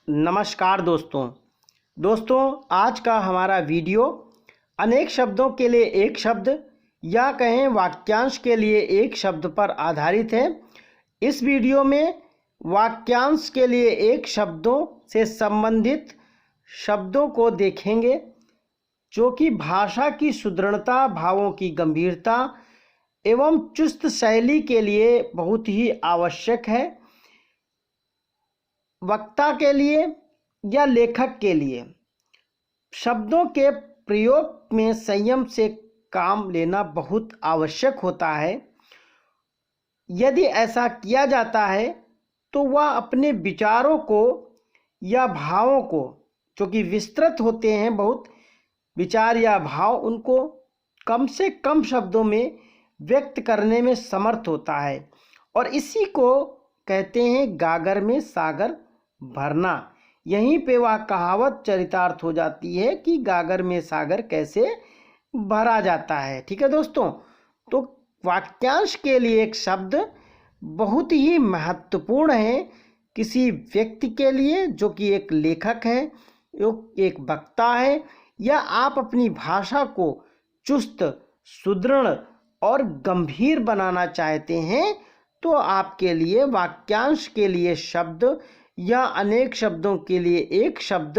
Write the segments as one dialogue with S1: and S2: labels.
S1: नमस्कार दोस्तों आज का हमारा वीडियो अनेक शब्दों के लिए एक शब्द या कहें वाक्यांश के लिए एक शब्द पर आधारित है। इस वीडियो में वाक्यांश के लिए एक शब्दों से संबंधित शब्दों को देखेंगे जो कि भाषा की सुदृढ़ता, भावों की गंभीरता एवं चुस्त शैली के लिए बहुत ही आवश्यक है। वक्ता के लिए या लेखक के लिए शब्दों के प्रयोग में संयम से काम लेना बहुत आवश्यक होता है। यदि ऐसा किया जाता है तो वह अपने विचारों को या भावों को, जो कि विस्तृत होते हैं, बहुत विचार या भाव, उनको कम से कम शब्दों में व्यक्त करने में समर्थ होता है। और इसी को कहते हैं गागर में सागर भरना। यहीं पे वह कहावत चरितार्थ हो जाती है कि गागर में सागर कैसे भरा जाता है। ठीक है दोस्तों, तो वाक्यांश के लिए एक शब्द बहुत ही महत्वपूर्ण है किसी व्यक्ति के लिए जो कि एक लेखक है, एक वक्ता है, या आप अपनी भाषा को चुस्त, सुदृढ़ और गंभीर बनाना चाहते हैं तो आपके लिए वाक्यांश के लिए शब्द या अनेक शब्दों के लिए एक शब्द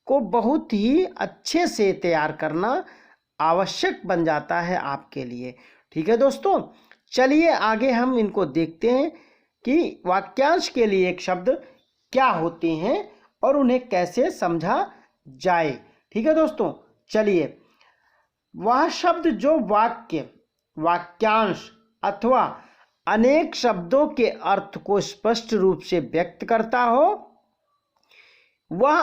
S1: को बहुत ही अच्छे से तैयार करना आवश्यक बन जाता है आपके लिए। ठीक है दोस्तों, चलिए आगे हम इनको देखते हैं कि वाक्यांश के लिए एक शब्द क्या होते हैं और उन्हें कैसे समझा जाए। ठीक है दोस्तों, चलिए, वह शब्द जो वाक्य, वाक्यांश अथवा अनेक शब्दों के अर्थ को स्पष्ट रूप से व्यक्त करता हो, वह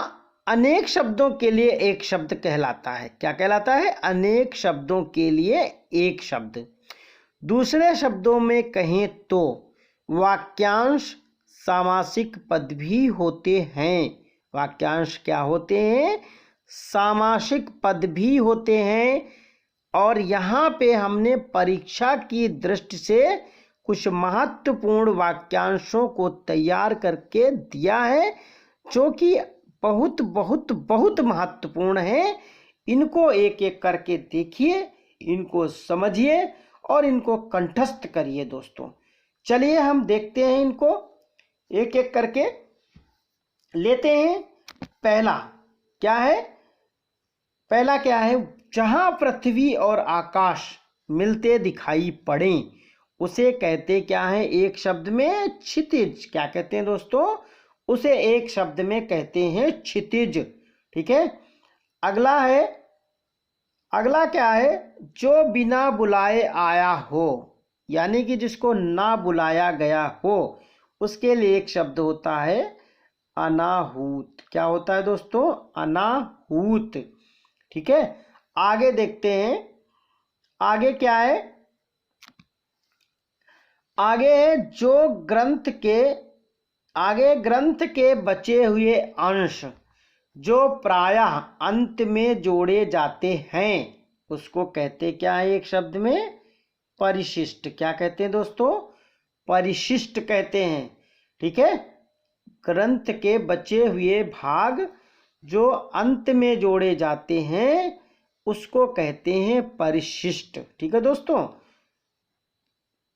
S1: अनेक शब्दों के लिए एक शब्द कहलाता है। क्या कहलाता है? अनेक शब्दों के लिए एक शब्द। दूसरे शब्दों में कहें तो वाक्यांश सामासिक पद भी होते हैं। वाक्यांश क्या होते हैं? सामासिक पद भी होते हैं। और यहाँ पे हमने परीक्षा की दृष्टि से कुछ महत्वपूर्ण वाक्यांशों को तैयार करके दिया है जो कि बहुत बहुत बहुत महत्वपूर्ण है। इनको एक एक करके देखिए, इनको समझिए और इनको कंठस्थ करिए दोस्तों। चलिए हम देखते हैं, इनको एक एक करके लेते हैं। पहला क्या है? जहां पृथ्वी और आकाश मिलते दिखाई पड़े उसे कहते क्या है? एक शब्द में क्षितिज। क्या कहते हैं दोस्तों? उसे एक शब्द में कहते हैं क्षितिज। ठीक है, अगला क्या है? जो बिना बुलाए आया हो, यानी कि जिसको ना बुलाया गया हो, उसके लिए एक शब्द होता है अनाहूत। क्या होता है दोस्तों? अनाहूत। ठीक है, आगे देखते हैं। आगे क्या है? आगे ग्रंथ के बचे हुए अंश जो प्रायः अंत में जोड़े जाते हैं उसको कहते क्या है? एक शब्द में परिशिष्ट। क्या कहते हैं दोस्तों? परिशिष्ट कहते हैं। ठीक है, ग्रंथ के बचे हुए भाग जो अंत में जोड़े जाते हैं उसको कहते हैं परिशिष्ट। ठीक है दोस्तों,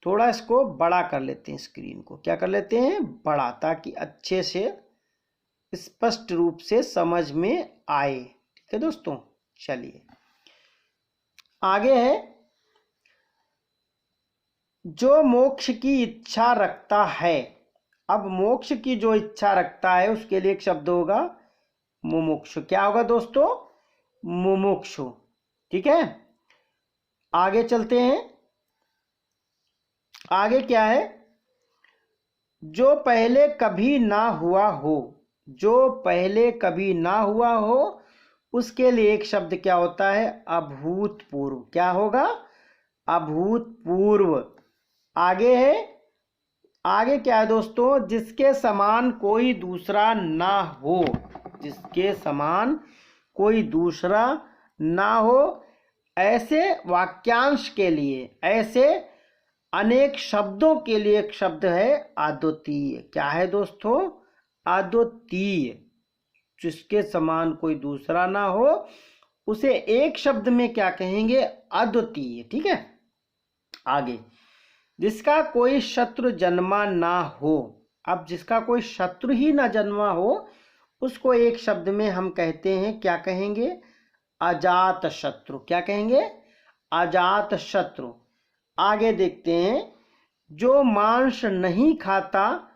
S1: थोड़ा इसको बड़ा कर लेते हैं, स्क्रीन को क्या कर लेते हैं? बड़ा, ताकि अच्छे से स्पष्ट रूप से समझ में आए। ठीक है दोस्तों, चलिए आगे है। जो मोक्ष की इच्छा रखता है। अब मोक्ष की जो इच्छा रखता है उसके लिए एक शब्द होगा मुमुक्षु। क्या होगा दोस्तों? मुमुक्षु। ठीक है, आगे चलते हैं। आगे क्या है? जो पहले कभी ना हुआ हो। जो पहले कभी ना हुआ हो उसके लिए एक शब्द क्या होता है? अभूतपूर्व। क्या होगा? अभूतपूर्व। आगे है, आगे क्या है दोस्तों? जिसके समान कोई दूसरा ना हो। जिसके समान कोई दूसरा ना हो, ऐसे वाक्यांश के लिए, ऐसे अनेक शब्दों के लिए एक शब्द है अद्वितीय। क्या है दोस्तों? अद्वितीय। जिसके समान कोई दूसरा ना हो, उसे एक शब्द में क्या कहेंगे? अद्वितीय। ठीक है, आगे, जिसका कोई शत्रु जन्मा ना हो। अब जिसका कोई शत्रु ही ना जन्मा हो, उसको एक शब्द में हम कहते हैं, क्या कहेंगे? अजात शत्रु। क्या कहेंगे? अजात शत्रु। आगे देखते हैं, जो मांस नहीं खाता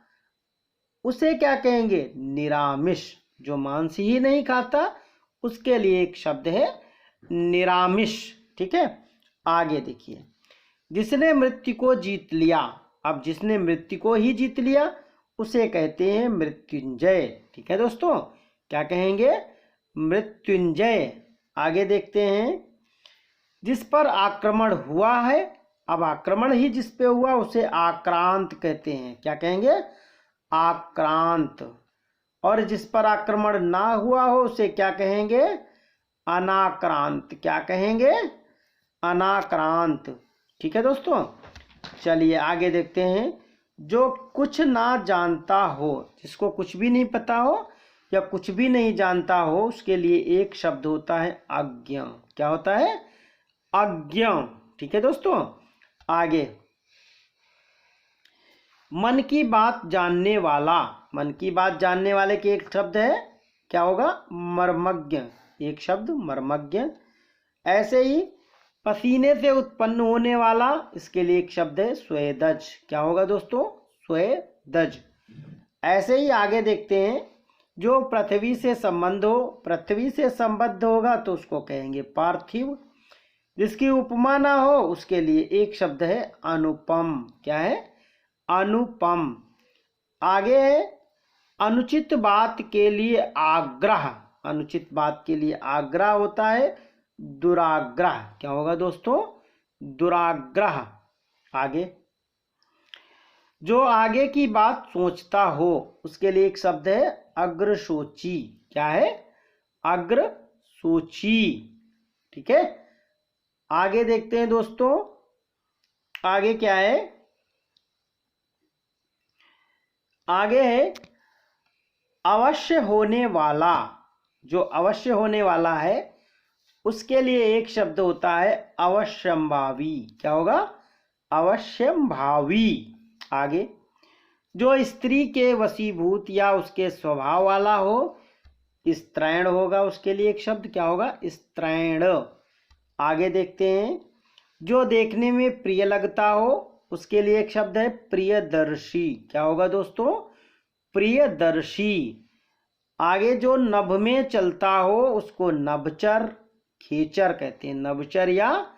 S1: उसे क्या कहेंगे? निरामिष। जो मांस ही नहीं खाता उसके लिए एक शब्द है निरामिष। ठीक है, आगे देखिए, जिसने मृत्यु को जीत लिया। अब जिसने मृत्यु को ही जीत लिया उसे कहते हैं मृत्युंजय। ठीक है दोस्तों, क्या कहेंगे? मृत्युंजय। आगे देखते हैं, जिस पर आक्रमण हुआ है। अब आक्रमण ही जिस पे हुआ उसे आक्रांत कहते हैं। क्या कहेंगे? आक्रांत। और जिस पर आक्रमण ना हुआ हो उसे क्या कहेंगे? अनाक्रांत। क्या कहेंगे? अनाक्रांत। ठीक है दोस्तों, चलिए आगे देखते हैं, जो कुछ ना जानता हो, जिसको कुछ भी नहीं पता हो या कुछ भी नहीं जानता हो, उसके लिए एक शब्द होता है अज्ञ। क्या होता है? अज्ञ। ठीक है दोस्तों, आगे, मन की बात जानने वाला। मन की बात जानने वाले के एक शब्द है, क्या होगा? मर्मज्ञ। एक शब्द मर्मज्ञ। ऐसे ही पसीने से उत्पन्न होने वाला, इसके लिए एक शब्द है स्वेदज। क्या होगा दोस्तों? स्वेदज। ऐसे ही आगे देखते हैं, जो पृथ्वी से संबंध हो, पृथ्वी से संबद्ध होगा तो उसको कहेंगे पार्थिव। जिसकी उपमा ना हो उसके लिए एक शब्द है अनुपम। क्या है? अनुपम। आगे है, अनुचित बात के लिए आग्रह। अनुचित बात के लिए आग्रह होता है दुराग्रह। क्या होगा दोस्तों? दुराग्रह। आगे, जो आगे की बात सोचता हो उसके लिए एक शब्द है अग्रसोची। क्या है? अग्रसोची। ठीक है, आगे देखते हैं दोस्तों, आगे क्या है? आगे है अवश्य होने वाला। जो अवश्य होने वाला है उसके लिए एक शब्द होता है अवश्यंभावी। क्या होगा? अवश्यंभावी। आगे, जो स्त्री के वशीभूत या उसके स्वभाव वाला हो, स्त्रैण होगा, उसके लिए एक शब्द क्या होगा? स्त्रैण। आगे देखते हैं, जो देखने में प्रिय लगता हो उसके लिए एक शब्द है प्रियदर्शी। क्या होगा दोस्तों? प्रियदर्शी। आगे, जो नभ में चलता हो उसको नभचर, खेचर कहते हैं। नभचर या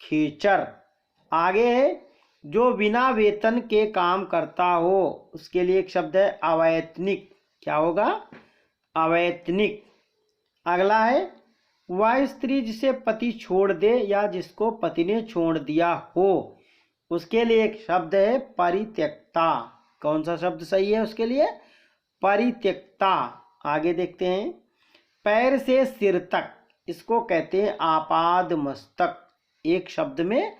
S1: खेचर। आगे है, जो बिना वेतन के काम करता हो उसके लिए एक शब्द है अवैतनिक। क्या होगा? अवैतनिक। अगला है, वह स्त्री जिसे पति छोड़ दे या जिसको पति ने छोड़ दिया हो उसके लिए एक शब्द है परित्यक्ता। कौन सा शब्द सही है उसके लिए? परित्यक्ता। आगे देखते हैं, पैर से सिर तक, इसको कहते हैं आपाद मस्तक। एक शब्द में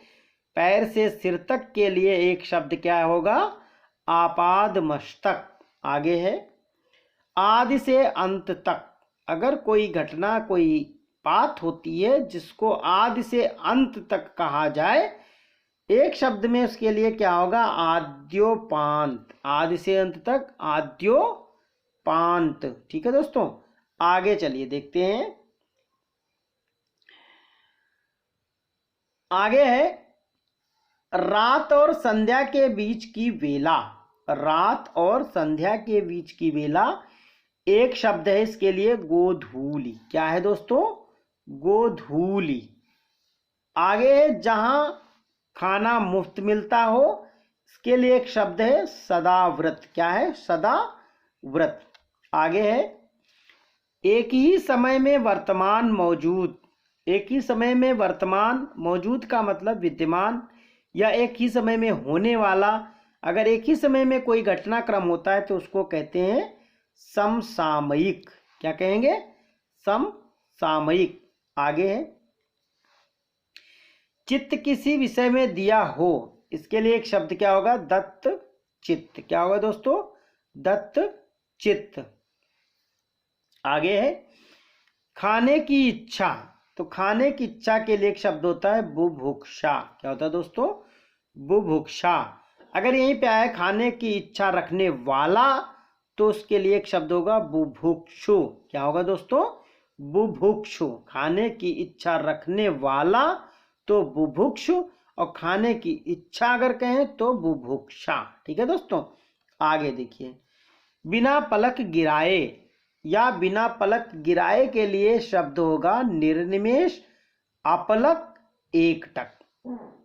S1: पैर से सिर तक के लिए एक शब्द क्या होगा? आपाद मस्तक। आगे है, आदि से अंत तक। अगर कोई घटना, कोई बात होती है जिसको आदि से अंत तक कहा जाए, एक शब्द में उसके लिए क्या होगा? आद्योपांत। आदि से अंत तक आद्योपांत। ठीक है दोस्तों, आगे चलिए देखते हैं, आगे है रात और संध्या के बीच की वेला। रात और संध्या के बीच की वेला, एक शब्द है इसके लिए गोधूली। क्या है दोस्तों? गोधूली। आगे है, जहां खाना मुफ्त मिलता हो, इसके लिए एक शब्द है सदाव्रत। क्या है? सदाव्रत। आगे है, एक ही समय में वर्तमान मौजूद। एक ही समय में वर्तमान मौजूद का मतलब विद्यमान या एक ही समय में होने वाला। अगर एक ही समय में कोई घटनाक्रम होता है तो उसको कहते हैं समसामयिक। क्या कहेंगे? समसामयिक। आगे है, चित्त किसी विषय में दिया हो, इसके लिए एक शब्द क्या होगा? दत्त चित्त। क्या होगा दोस्तों? दत्त चित्त। आगे है खाने की इच्छा। तो खाने की इच्छा के लिए एक शब्द होता है बुभुक्षा। क्या होता है दोस्तों? बुभुक्षा। अगर यहीं पे आए खाने की इच्छा रखने वाला, तो उसके लिए एक शब्द होगा बुभुक्षु। क्या होगा दोस्तों? बुभुक्षु। खाने की इच्छा रखने वाला तो बुभुक्षु, और खाने की इच्छा अगर कहें तो बुभुक्षा। ठीक है दोस्तों, आगे देखिए बिना पलक गिराए या बिना पलक गिराए के लिए शब्द होगा निर्निमेष, अपलक, एकटक।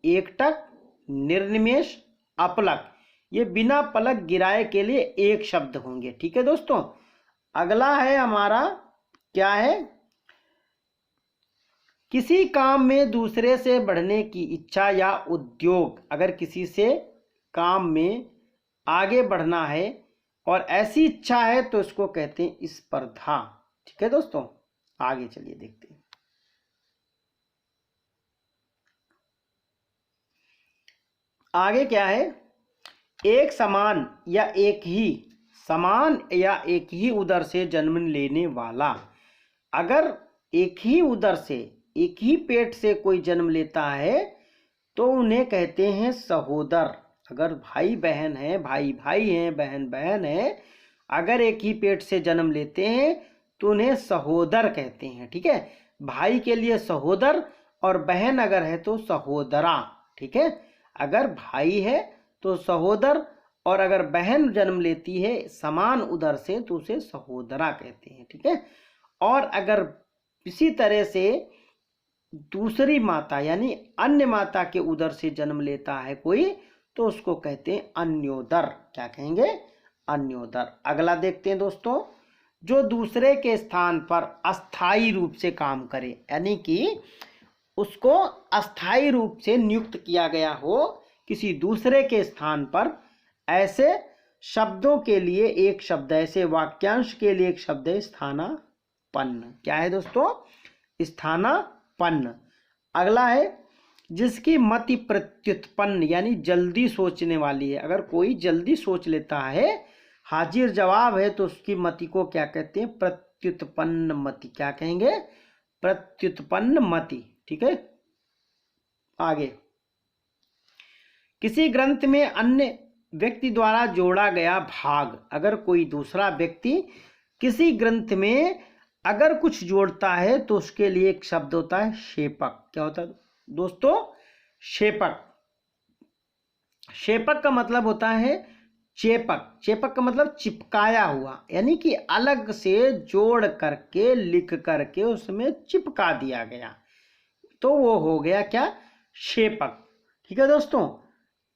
S1: एकटक, निर्निमेष, अपलक, ये बिना पलक गिराए के लिए एक शब्द होंगे। ठीक है दोस्तों, अगला है हमारा क्या है? किसी काम में दूसरे से बढ़ने की इच्छा या उद्योग। अगर किसी से काम में आगे बढ़ना है और ऐसी इच्छा है तो इसको कहते हैं स्पर्धा। ठीक है दोस्तों, आगे चलिए देखते हैं। आगे क्या है? एक समान या एक ही समान या एक ही उदर से जन्म लेने वाला। अगर एक ही उदर से, एक ही पेट से कोई जन्म लेता है तो उन्हें कहते हैं सहोदर। अगर भाई बहन है, भाई भाई हैं, बहन बहन है, अगर एक ही पेट से जन्म लेते हैं तो उन्हें सहोदर कहते हैं। ठीक है, भाई के लिए सहोदर और बहन अगर है तो सहोदरा। ठीक है, अगर भाई है तो सहोदर और अगर बहन जन्म लेती है समान उदर से तो उसे सहोदरा कहते हैं। ठीक है, और अगर इसी तरह से दूसरी माता यानी अन्य माता के उदर से जन्म लेता है कोई तो उसको कहते हैं अन्योदर। क्या कहेंगे? अन्योदर। अगला देखते हैं दोस्तों, जो दूसरे के स्थान पर अस्थाई रूप से काम करे, यानी कि उसको अस्थाई रूप से नियुक्त किया गया हो किसी दूसरे के स्थान पर, ऐसे शब्दों के लिए एक शब्द, ऐसे वाक्यांश के लिए एक शब्द है स्थानापन्न। क्या है दोस्तों? स्थानापन्न। अगला है जिसकी मति प्रत्युत्पन्न यानी जल्दी सोचने वाली है। अगर कोई जल्दी सोच लेता है, हाजिर जवाब है, तो उसकी मति को क्या कहते हैं? प्रत्युत्पन्न मति। क्या कहेंगे? प्रत्युत्पन्न मति। ठीक है, आगे किसी ग्रंथ में अन्य व्यक्ति द्वारा जोड़ा गया भाग। अगर कोई दूसरा व्यक्ति किसी ग्रंथ में अगर कुछ जोड़ता है तो उसके लिए एक शब्द होता है शेपक। क्या होता है दोस्तों? शेपक। शेपक का मतलब होता है चेपक। चेपक का मतलब चिपकाया हुआ, यानी कि अलग से जोड़ करके लिख करके उसमें चिपका दिया गया, तो वो हो गया क्या? शेपक। ठीक है दोस्तों,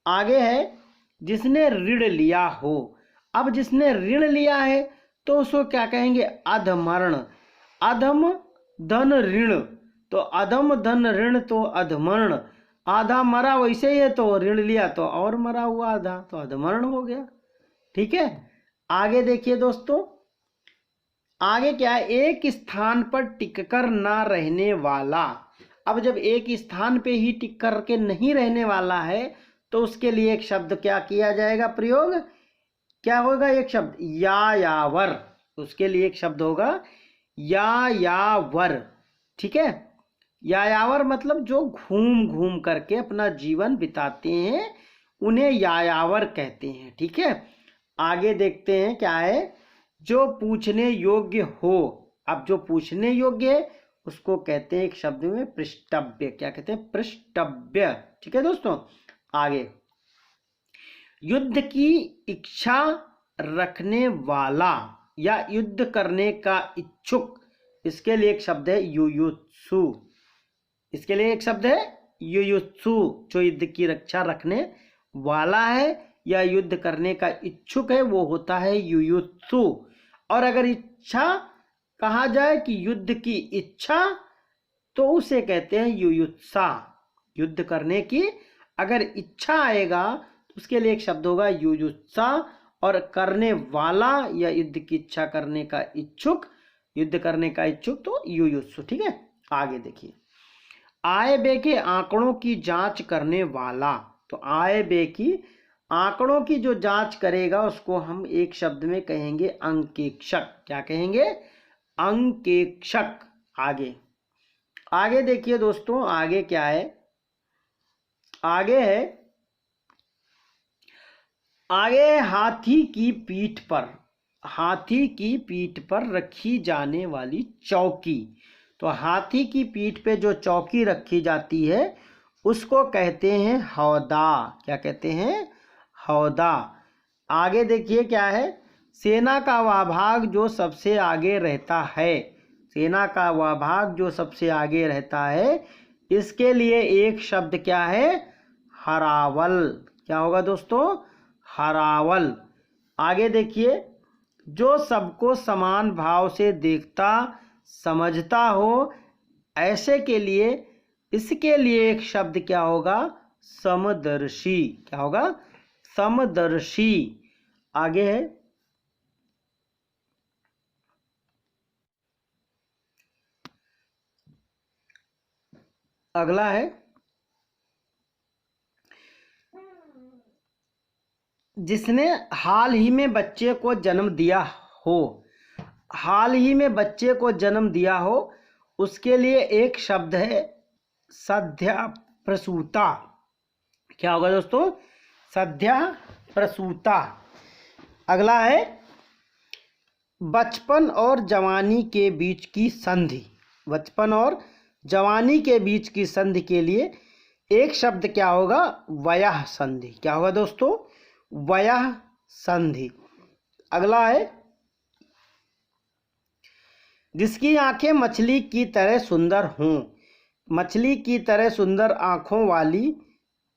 S1: आगे है जिसने ऋण लिया हो। अब जिसने ऋण लिया है तो उसको क्या कहेंगे? अधमर्ण। अधम धन ऋण, तो अधम धन ऋण तो अधमर्ण। आधा मरा वैसे ही है तो ऋण लिया तो और मरा हुआ आधा, तो अधमर्ण हो गया। ठीक है, आगे देखिए दोस्तों, आगे क्या है? एक स्थान पर टिककर ना रहने वाला। अब जब एक स्थान पे ही टिक करके नहीं रहने वाला है तो उसके लिए एक शब्द क्या किया जाएगा? प्रयोग क्या होगा? एक शब्द यायावर। उसके लिए एक शब्द होगा यायावर। ठीक है, यायावर मतलब जो घूम घूम करके अपना जीवन बिताते हैं उन्हें यायावर कहते हैं। ठीक है, आगे देखते हैं क्या है? जो पूछने योग्य हो। अब जो पूछने योग्य है उसको कहते हैं एक शब्द में पृष्ठव्य। क्या कहते हैं? पृष्ठव्य। ठीक है दोस्तों, आगे युद्ध की इच्छा रखने वाला या युद्ध करने का इच्छुक, इसके लिए एक शब्द है युयुत्सु। इसके लिए एक शब्द है युयुत्सु। जो युद्ध की रक्षा रखने वाला है या युद्ध करने का इच्छुक है वो होता है युयुत्सु। और अगर इच्छा कहा जाए कि युद्ध की इच्छा तो उसे कहते हैं युयुत्सा। युद्ध करने की अगर इच्छा आएगा तो उसके लिए एक शब्द होगा युयुत्सा, और करने वाला या युद्ध की इच्छा करने का इच्छुक, युद्ध करने का इच्छुक तो युयुत्सु। ठीक है, आगे देखिए आय व्यय के आंकड़ों की जांच करने वाला। तो आय व्यय की आंकड़ों की जो जांच करेगा उसको हम एक शब्द में कहेंगे अंकेक्षक। क्या कहेंगे? अंकेक्षक। आगे आगे देखिए दोस्तों, आगे क्या है, आगे है, आगे हाथी की पीठ पर, हाथी की पीठ पर रखी जाने वाली चौकी। तो हाथी की पीठ पे जो चौकी रखी जाती है उसको कहते हैं हौदा। क्या कहते हैं? हौदा। आगे देखिए क्या है, सेना का वह भाग जो सबसे आगे रहता है, सेना का वह भाग जो सबसे आगे रहता है, इसके लिए एक शब्द क्या है? हरावल। क्या होगा दोस्तों? हरावल। आगे देखिए, जो सबको समान भाव से देखता समझता हो, ऐसे के लिए, इसके लिए एक शब्द क्या होगा? समदर्शी। क्या होगा? समदर्शी। आगे है, अगला है, जिसने हाल ही में बच्चे को जन्म दिया हो, हाल ही में बच्चे को जन्म दिया हो, उसके लिए एक शब्द है सद्या प्रसूता। क्या होगा दोस्तों? सद्या प्रसूता। अगला है, बचपन और जवानी के बीच की संधि, बचपन और जवानी के बीच की संधि के लिए एक शब्द क्या होगा? वयः संधि। क्या होगा दोस्तों? वयः संधि। अगला है, जिसकी आंखें मछली की तरह सुंदर हों, मछली की तरह सुंदर आंखों वाली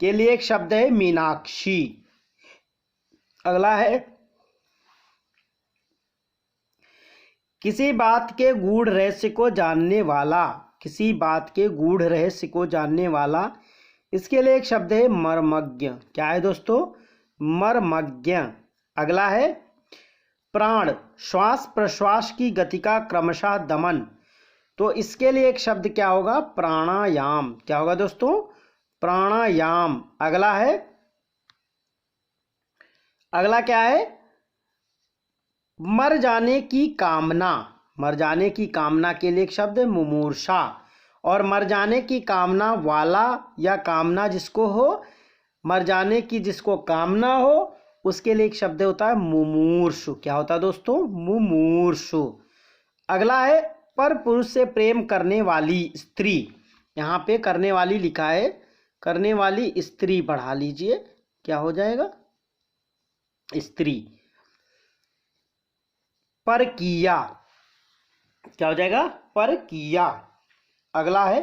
S1: के लिए एक शब्द है मीनाक्षी। अगला है, किसी बात के गूढ़ रहस्य को जानने वाला, किसी बात के गूढ़ रहस्य को जानने वाला, इसके लिए एक शब्द है मर्मज्ञ। क्या है दोस्तों? मर्मज्ञ। अगला है, प्राण, श्वास प्रश्वास की गति का क्रमशः दमन, तो इसके लिए एक शब्द क्या होगा? प्राणायाम। क्या होगा दोस्तों? प्राणायाम। अगला है, अगला क्या है? मर जाने की कामना, मर जाने की कामना के लिए एक शब्द है मुमूर्षा, और मर जाने की कामना वाला या कामना जिसको हो, मर जाने की जिसको कामना हो, उसके लिए एक शब्द होता है मुमूर्षु। क्या होता है दोस्तों? मुमूर्षु। अगला है, पर पुरुष से प्रेम करने वाली स्त्री, यहाँ पे करने वाली लिखा है, करने वाली स्त्री बढ़ा लीजिए, क्या हो जाएगा? स्त्री। पर किया, क्या हो जाएगा? पर किया। अगला है,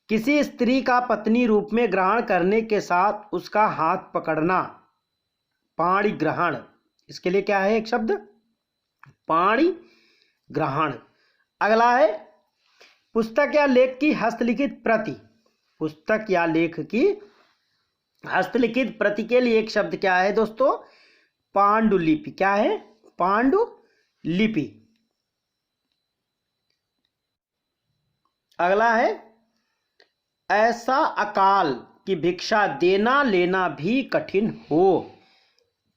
S1: किसी स्त्री का पत्नी रूप में ग्रहण करने के साथ उसका हाथ पकड़ना, पाणि ग्रहण, इसके लिए क्या है एक शब्द? पाणि ग्रहण। अगला है, पुस्तक या लेख की हस्तलिखित प्रति, पुस्तक या लेख की हस्तलिखित प्रति के लिए एक शब्द क्या है दोस्तों? पांडुलिपि। क्या है? पांडुलिपि। अगला है, ऐसा अकाल की भिक्षा देना लेना भी कठिन हो,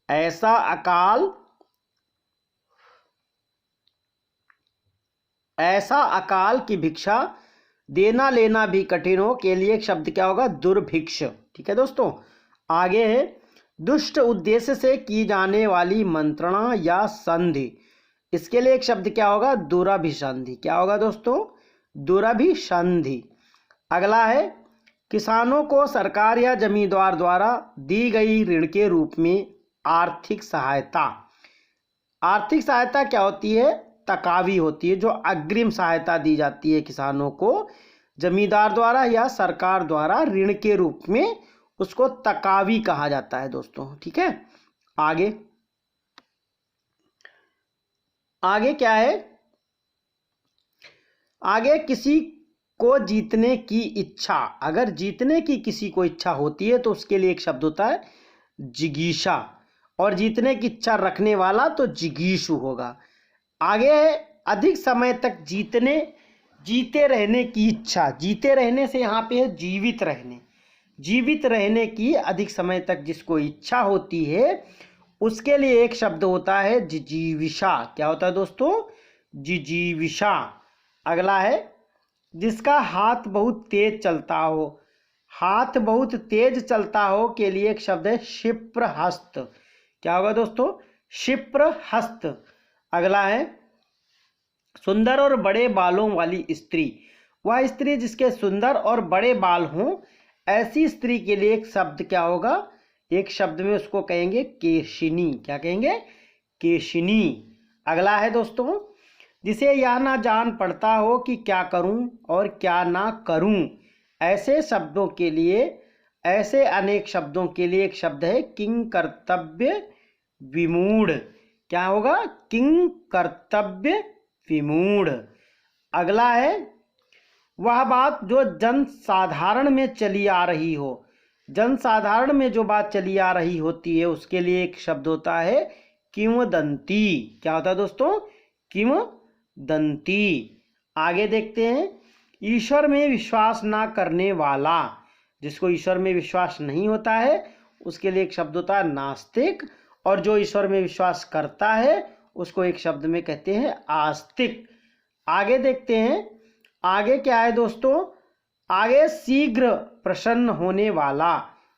S1: ऐसा अकाल, ऐसा अकाल की भिक्षा देना लेना भी कठिन हो के लिए एक शब्द क्या होगा? दुर्भिक्ष। ठीक है दोस्तों। आगे है, दुष्ट उद्देश्य से की जाने वाली मंत्रणा या संधि, इसके लिए एक शब्द क्या होगा? दुरभिसंधि। क्या होगा दोस्तों? दुरभिसंधि। अगला है, किसानों को सरकार या जमींदार द्वारा दी गई ऋण के रूप में आर्थिक सहायता, आर्थिक सहायता क्या होती है? तकावी होती है, जो अग्रिम सहायता दी जाती है किसानों को जमींदार द्वारा या सरकार द्वारा ऋण के रूप में, उसको तकावी कहा जाता है दोस्तों। ठीक है। आगे आगे क्या है? आगे किसी को जीतने की इच्छा, अगर जीतने की किसी को इच्छा होती है तो उसके लिए एक शब्द होता है जिगीषा, और जीतने की इच्छा रखने वाला तो जिगीषु होगा। आगे है, अधिक समय तक जीते रहने की इच्छा, जीते रहने से यहाँ पे है जीवित रहने, जीवित रहने की अधिक समय तक जिसको इच्छा होती है उसके लिए एक शब्द होता है जिजीविषा। क्या होता है दोस्तों? जिजीविषा। अगला है जिसका हाथ बहुत तेज चलता हो। हाथ बहुत तेज चलता हो के लिए एक शब्द है क्षिप्रहस्त। क्या होगा दोस्तों? क्षिप्रहस्त। अगला है सुंदर और बड़े बालों वाली स्त्री। वह स्त्री जिसके सुंदर और बड़े बाल हों, ऐसी स्त्री के लिए एक शब्द क्या होगा? एक शब्द में उसको कहेंगे केशिनी। क्या कहेंगे? केशिनी। अगला है दोस्तों जिसे यह ना जान पड़ता हो कि क्या करूं और क्या ना करूं। ऐसे शब्दों के लिए, ऐसे अनेक शब्दों के लिए एक शब्द है किंग कर्तव्य विमूढ़। क्या होगा? किंग कर्तव्य विमूढ़। अगला है वह बात जो जनसाधारण में चली आ रही हो। जनसाधारण में जो बात चली आ रही होती है उसके लिए एक शब्द होता है किंवदंती। क्या होता है दोस्तों? किंवदंती। आगे देखते हैं ईश्वर में विश्वास ना करने वाला। जिसको ईश्वर में विश्वास नहीं होता है उसके लिए एक शब्द होता है नास्तिक, और जो ईश्वर में विश्वास करता है उसको एक शब्द में कहते हैं आस्तिक। आगे देखते हैं आगे क्या है दोस्तों? आगे शीघ्र प्रसन्न होने वाला।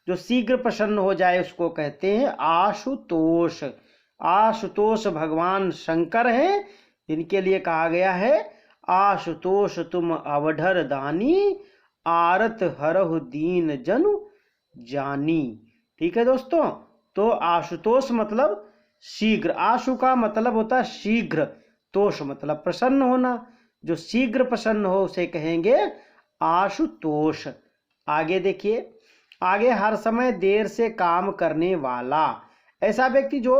S1: जो शीघ्र प्रसन्न हो जाए उसको कहते हैं आशुतोष। आशुतोष भगवान शंकर हैं, इनके लिए कहा गया है आशुतोष तुम अवढर दानी, आरत हरहु दीन जनु जानी। ठीक है दोस्तों, तो आशुतोष मतलब शीघ्र। आशु का मतलब होता है शीघ्र, तोष मतलब प्रसन्न होना। जो शीघ्र प्रसन्न हो उसे कहेंगे आशुतोष। आगे देखिए आगे हर समय देर से काम करने वाला। ऐसा व्यक्ति जो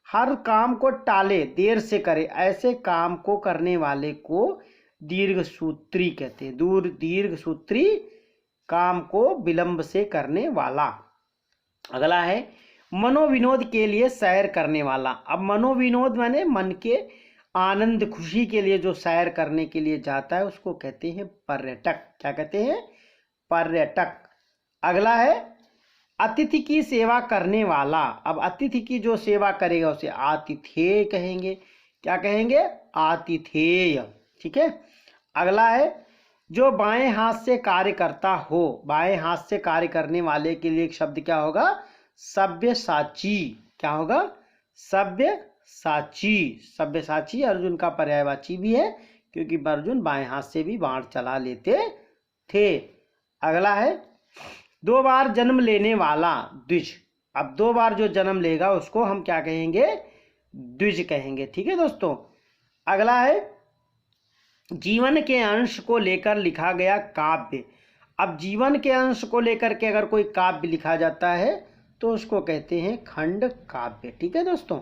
S1: हर काम को टाले, देर से करे, ऐसे काम को करने वाले को दीर्घसूत्री कहते हैं। दीर्घसूत्री, काम को विलंब से करने वाला। अगला है मनोविनोद के लिए सैर करने वाला। अब मनोविनोद माने मन के आनंद खुशी के लिए जो सैर करने के लिए जाता है उसको कहते हैं पर्यटक। क्या कहते हैं? पर्यटक। अगला है अतिथि की सेवा करने वाला। अब अतिथि की जो सेवा करेगा उसे आतिथेय कहेंगे। क्या कहेंगे? आतिथेय। ठीक है। अगला है जो बाएं हाथ से कार्य करता हो। बाएं हाथ से कार्य करने वाले के लिए एक शब्द क्या होगा? सव्यसाची। क्या होगा? सव्यसाची। सव्यसाची अर्जुन का पर्यायवाची भी है क्योंकि अर्जुन बाएं हाथ से भी बाण चला लेते थे। अगला है 2 बार जन्म लेने वाला, द्विज। अब 2 बार जो जन्म लेगा उसको हम क्या कहेंगे? द्विज कहेंगे। ठीक है दोस्तों। अगला है जीवन के अंश को लेकर लिखा गया काव्य। अब जीवन के अंश को लेकर के अगर कोई काव्य लिखा जाता है तो उसको कहते हैं खंड काव्य। ठीक है दोस्तों,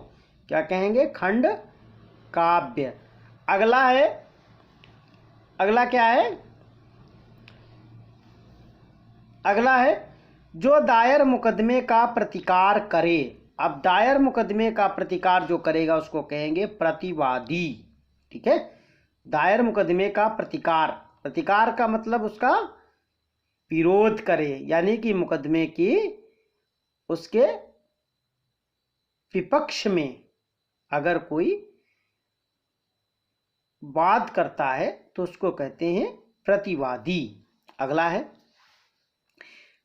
S1: क्या कहेंगे? खंड काव्य। अगला है, अगला क्या है? अगला है जो दायर मुकदमे का प्रतिकार करे। अब दायर मुकदमे का प्रतिकार जो करेगा उसको कहेंगे प्रतिवादी। ठीक है। दायर मुकदमे का प्रतिकार, प्रतिकार का मतलब उसका विरोध करे, यानी कि मुकदमे की उसके विपक्ष में अगर कोई वाद करता है तो उसको कहते हैं प्रतिवादी। अगला है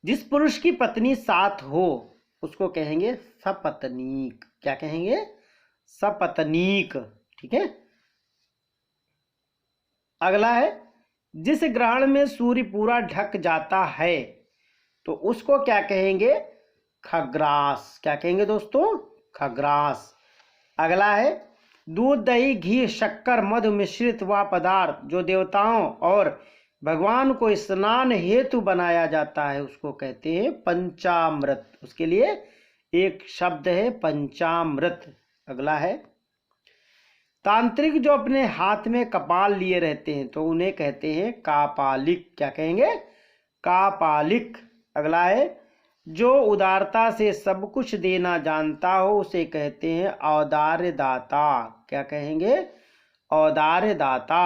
S1: जिस पुरुष की पत्नी साथ हो उसको कहेंगे सपत्नीक। क्या कहेंगे? सपत्नीक। ठीक है। अगला है जिस ग्रहण में सूर्य पूरा ढक जाता है तो उसको क्या कहेंगे? खग्रास। क्या कहेंगे दोस्तों? खग्रास। अगला है दूध दही घी शक्कर मधु मिश्रित वह पदार्थ जो देवताओं और भगवान को स्नान हेतु बनाया जाता है उसको कहते हैं पंचामृत। उसके लिए एक शब्द है पंचामृत। अगला है तांत्रिक जो अपने हाथ में कपाल लिए रहते हैं तो उन्हें कहते हैं कापालिक। क्या कहेंगे? कापालिक। अगला है जो उदारता से सब कुछ देना जानता हो उसे कहते हैं औदार्य दाता। क्या कहेंगे? औदार्य दाता।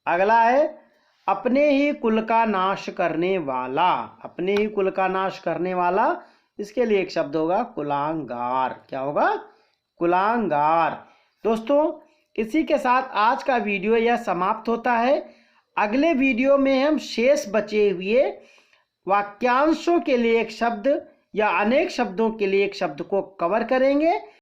S1: अगला है अपने ही कुल का नाश करने वाला। अपने ही कुल का नाश करने वाला इसके लिए एक शब्द होगा कुलांगार। क्या होगा? कुलांगार। दोस्तों, इसी के साथ आज का वीडियो यह समाप्त होता है। अगले वीडियो में हम शेष बचे हुए वाक्यांशों के लिए एक शब्द या अनेक शब्दों के लिए एक शब्द को कवर करेंगे।